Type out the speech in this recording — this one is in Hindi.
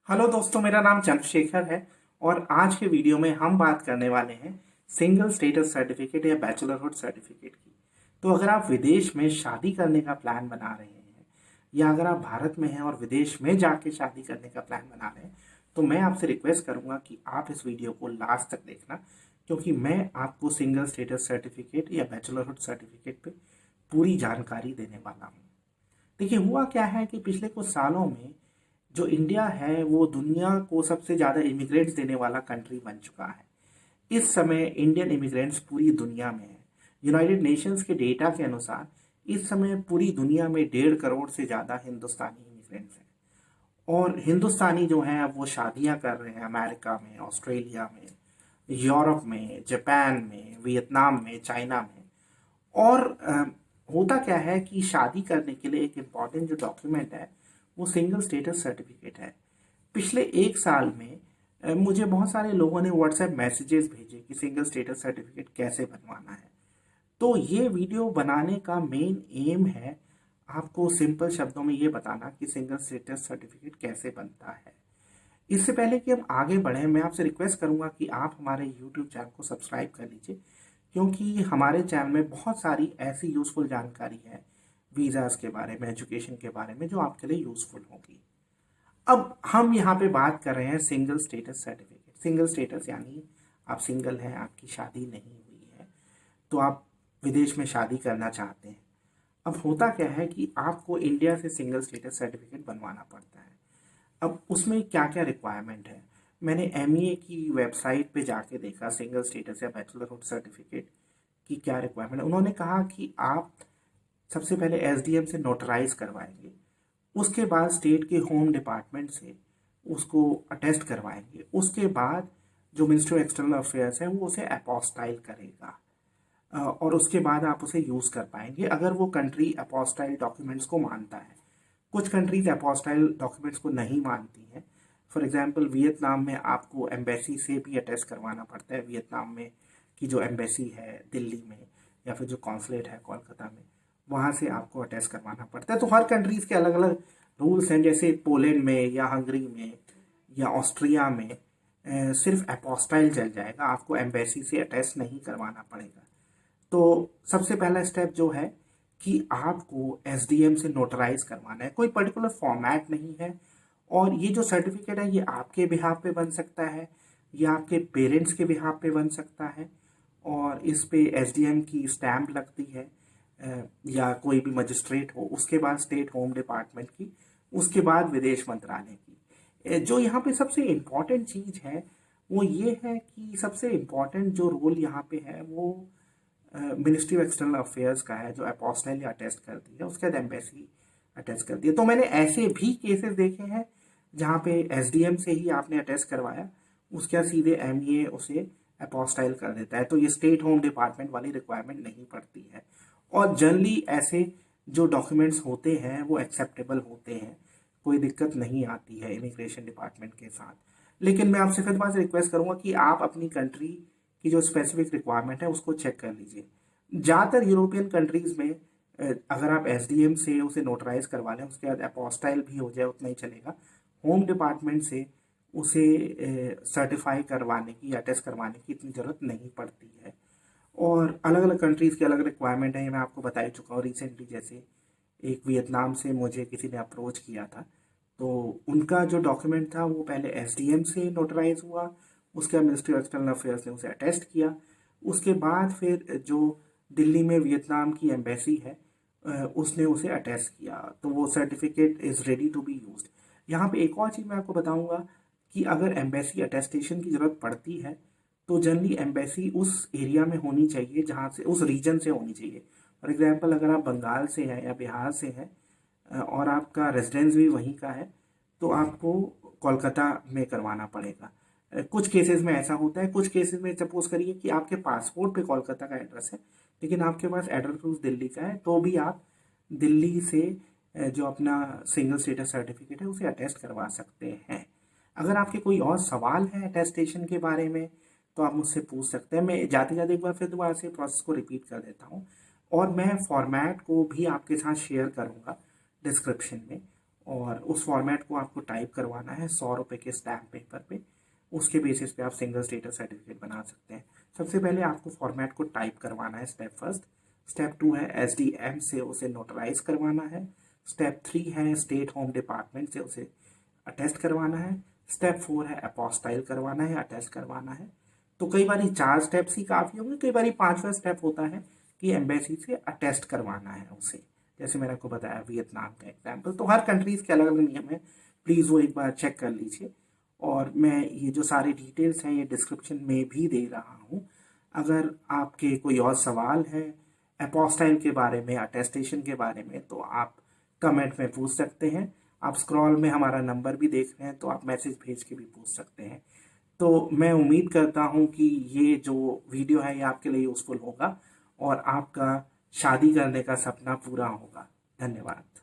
हेलो दोस्तों, मेरा नाम चंद्रशेखर है और आज के वीडियो में हम बात करने वाले हैं सिंगल स्टेटस सर्टिफिकेट या बैचलरहुड सर्टिफिकेट की। तो अगर आप विदेश में शादी करने का प्लान बना रहे हैं या अगर आप भारत में हैं और विदेश में जाके शादी करने का प्लान बना रहे हैं तो मैं आपसे रिक्वेस्ट करूंगा कि आप इस वीडियो को लास्ट तक देखना, क्योंकि मैं आपको सिंगल स्टेटस सर्टिफिकेट या बैचलरहुड सर्टिफिकेट पे पूरी जानकारी देने वाला हूँ। देखिए, हुआ क्या है कि पिछले कुछ सालों में जो इंडिया है वो दुनिया को सबसे ज़्यादा इमिग्रेंट्स देने वाला कंट्री बन चुका है। इस समय इंडियन इमिग्रेंट्स पूरी दुनिया में हैं। यूनाइटेड नेशंस के डेटा के अनुसार इस समय पूरी दुनिया में 1.5 करोड़ से ज़्यादा हिंदुस्तानी इमिग्रेंट्स हैं। और हिंदुस्तानी जो हैं अब वो शादियां कर रहे हैं अमेरिका में, ऑस्ट्रेलिया में, यूरोप में, जापान में, वियतनाम में, चाइना में। और होता क्या है कि शादी करने के लिए एक इम्पॉर्टेंट जो डॉक्यूमेंट है वो सिंगल स्टेटस सर्टिफिकेट है। पिछले एक साल में मुझे बहुत सारे लोगों ने व्हाट्सएप मैसेजेस भेजे कि सिंगल स्टेटस सर्टिफिकेट कैसे बनवाना है। तो ये वीडियो बनाने का मेन एम है आपको सिंपल शब्दों में ये बताना कि सिंगल स्टेटस सर्टिफिकेट कैसे बनता है। इससे पहले कि हम आगे बढ़ें, मैं आपसे रिक्वेस्ट करूंगा कि आप हमारे यूट्यूब चैनल को सब्सक्राइब कर लीजिए, क्योंकि हमारे चैनल में बहुत सारी ऐसी यूज़फुल जानकारी है वीज़ास के बारे में, एजुकेशन के बारे में, जो आपके लिए यूज़फुल होगी। अब हम यहाँ पे बात कर रहे हैं single status certificate. Single status यानी आप सिंगल हैं, आपकी शादी नहीं हुई है, तो आप विदेश में शादी करना चाहते हैं। अब होता क्या है कि आपको इंडिया से सिंगल स्टेटस सर्टिफिकेट बनवाना पड़ता है। अब उसमें क्या क्या रिक्वायरमेंट है, मैंने एमईए की वेबसाइट पे जाके देखा सिंगल स्टेटस या बैचलरहुड सर्टिफिकेट की क्या रिक्वायरमेंट है। उन्होंने कहा कि आप सबसे पहले एसडीएम से नोटराइज करवाएंगे, उसके बाद स्टेट के होम डिपार्टमेंट से उसको अटेस्ट करवाएंगे, उसके बाद जो मिनिस्ट्री ऑफ एक्सटर्नल अफेयर्स है वो उसे अपोस्टाइल करेगा और उसके बाद आप उसे यूज़ कर पाएंगे अगर वो कंट्री अपोस्टाइल डॉक्यूमेंट्स को मानता है। कुछ कंट्रीज अपोस्टाइल डॉक्यूमेंट्स को नहीं मानती हैं। फॉर एग्जांपल वियतनाम में आपको एम्बेसी से भी अटेस्ट करवाना पड़ता है। वियतनाम में की जो एम्बेसी है दिल्ली में या फिर जो कॉन्सुलेट है कोलकाता में, वहाँ से आपको अटेस्ट करवाना पड़ता है। तो हर कंट्रीज़ के अलग अलग रूल्स हैं। जैसे पोलैंड में या हंगरी में या ऑस्ट्रिया में सिर्फ अपोस्टाइल चल जाएगा, आपको एम्बेसी से अटेस्ट नहीं करवाना पड़ेगा। तो सबसे पहला स्टेप जो है कि आपको एसडीएम से नोटराइज करवाना है। कोई पर्टिकुलर फॉर्मेट नहीं है और ये जो सर्टिफिकेट है ये आपके बिहाफ पे बन सकता है या आपके पेरेंट्स के बिहाफ पे बन सकता है और इस पे एसडीएम की स्टैम्प लगती है या कोई भी मजिस्ट्रेट हो, उसके बाद स्टेट होम डिपार्टमेंट की, उसके बाद विदेश मंत्रालय की। जो यहाँ पे सबसे इम्पॉर्टेंट चीज़ है वो ये है कि सबसे इम्पॉर्टेंट जो रोल यहाँ पे है वो मिनिस्ट्री ऑफ एक्सटर्नल अफेयर्स का है, जो अपोस्टाइल अटेस्ट कर दी है, उसके बाद एम्बेसी अटेस्ट कर दी है। तो मैंने ऐसे भी केसेस देखे हैं जहाँ पे एसडीएम से ही आपने अटेस्ट करवाया, उसके बाद सीधे एमईए उसे अपोस्टाइल कर देता है, तो ये स्टेट होम डिपार्टमेंट वाली रिक्वायरमेंट नहीं पड़ती है। और जनरली ऐसे जो डॉक्यूमेंट्स होते हैं वो एक्सेप्टेबल होते हैं, कोई दिक्कत नहीं आती है इमिग्रेशन डिपार्टमेंट के साथ। लेकिन मैं आपसे फिर बार रिक्वेस्ट करूंगा कि आप अपनी कंट्री की जो स्पेसिफिक रिक्वायरमेंट है उसको चेक कर लीजिए। ज़्यादातर यूरोपियन कंट्रीज़ में अगर आप एसडीएम से उसे नोटराइज करवा लें, उसके बाद अपोस्टाइल भी हो जाए उतना ही चलेगा, होम डिपार्टमेंट से उसे सर्टिफाई करवाने की या टेस्ट करवाने की इतनी ज़रूरत नहीं पड़ती है। और अलग अलग कंट्रीज़ की अलग रिक्वायरमेंट है, ये मैं आपको बता ही चुका हूँ। रिसेंटली जैसे एक वियतनाम से मुझे किसी ने अप्रोच किया था, तो उनका जो डॉक्यूमेंट था वो पहले एसडीएम से नोटराइज हुआ, उसके बाद मिनिस्ट्री ऑफ एक्सटर्नल अफेयर्स ने उसे अटेस्ट किया, उसके बाद फिर जो दिल्ली में वियतनाम की एम्बेसी है उसने उसे अटेस्ट किया, तो वो certificate is ready to be used. यहाँ पे एक और चीज़ मैं आपको बताऊँगा कि अगर एम्बेसी अटेस्टेशन की ज़रूरत पड़ती है तो जनरली एम्बेसी उस एरिया में होनी चाहिए जहाँ से, उस रीजन से होनी चाहिए। फॉर एग्जांपल अगर आप बंगाल से हैं या बिहार से हैं और आपका रेजिडेंस भी वहीं का है तो आपको कोलकाता में करवाना पड़ेगा। कुछ केसेस में ऐसा होता है, कुछ केसेस में सपोज करिए कि आपके पासपोर्ट पे कोलकाता का एड्रेस है लेकिन आपके पास एड्रेस प्रूफ दिल्ली का है, तो भी आप दिल्ली से जो अपना सिंगल स्टेटस सर्टिफिकेट है उसे अटेस्ट करवा सकते हैं। अगर आपके कोई और सवाल है अटेस्टेशन के बारे में तो आप मुझसे पूछ सकते हैं। मैं जाते जाते एक बार फिर दोबारा से प्रोसेस को रिपीट कर देता हूँ और मैं फॉर्मेट को भी आपके साथ शेयर करूँगा डिस्क्रिप्शन में। और उस फॉर्मेट को आपको टाइप करवाना है 100 रुपये के स्टैम्प पेपर पे। उसके बेसिस पे आप सिंगल स्टेटस सर्टिफिकेट बना सकते हैं। सबसे पहले आपको फॉर्मेट को टाइप करवाना है, स्टेप फर्स्ट। स्टेप 2 है SDM से उसे नोटराइज करवाना है। स्टेप 3 है स्टेट होम डिपार्टमेंट से उसे अटेस्ट करवाना है। स्टेप 4 है अपोस्टाइल करवाना है, अटेस्ट करवाना है। तो कई बार 4 स्टेप्स ही काफ़ी होंगे, कई बार 5वां स्टेप होता है कि एम्बेसी से अटेस्ट करवाना है उसे, जैसे मैंने आपको बताया वियतनाम का एग्जाम्पल। तो हर कंट्रीज़ के अलग अलग नियम है, प्लीज़ वो एक बार चेक कर लीजिए। और मैं ये जो सारी डिटेल्स हैं ये डिस्क्रिप्शन में भी दे रहा हूँ। अगर आपके कोई और सवाल है अपोस्टाइल के बारे में, अटेस्टेशन के बारे में, तो आप कमेंट में पूछ सकते हैं। आप स्क्रॉल में हमारा नंबर भी देख रहे हैं तो आप मैसेज भेज के भी पूछ सकते हैं। तो मैं उम्मीद करता हूँ कि ये जो वीडियो है ये आपके लिए यूज़फुल होगा और आपका शादी करने का सपना पूरा होगा। धन्यवाद।